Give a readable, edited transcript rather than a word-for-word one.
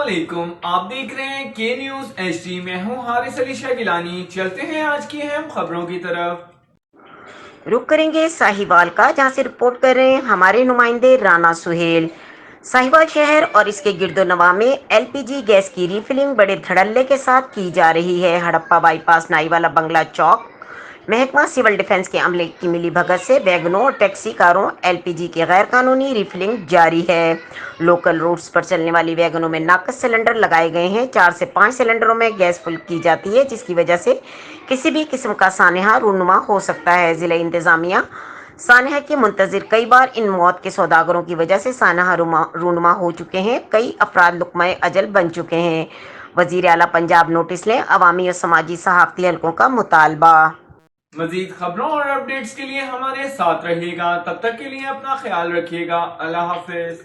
अस्सलामुअलैकुम, आप देख रहे हैं के न्यूज HD। मैं हूं हारिस अली शाह गिलानी। चलते हैं आज की अहम खबरों की तरफ। रुक करेंगे साहिवाल का, जहां से रिपोर्ट कर रहे हैं हमारे नुमाइंदे राना सुहेल। साहिवाल शहर और इसके गिरदोनवा में LPG गैस की रिफिलिंग बड़े धड़ल्ले के साथ की जा रही है। हड़प्पा बाईपास नाईवाला बंगला चौक महकमा सिविल डिफेंस के अमले की मिली भगत से वैगनों और टैक्सी कारों LPG की गैर कानूनी रिफिलिंग जारी है। लोकल रूट्स पर चलने वाली वैगनों में नाकस सिलेंडर लगाए गए हैं। 4 से 5 सिलेंडरों में गैस फुल की जाती है, जिसकी वजह से किसी भी किस्म का सानहा रूनुमा हो सकता है। जिला इंतजामिया सानहा के मुंतजिर कई बार इन मौत के सौदागरों की वजह से सानहा रूनुमा हो चुके हैं। कई अफराद लुकमाए अजल बन चुके हैं। वजीर आला पंजाब नोटिस लें, अवामी और समाजी सहाफती हलकों का मुतालबा। मजीद खबरों और अपडेट्स के लिए हमारे साथ रहिएगा। तब तक के लिए अपना ख्याल रखिएगा। अल्लाह हाफिज।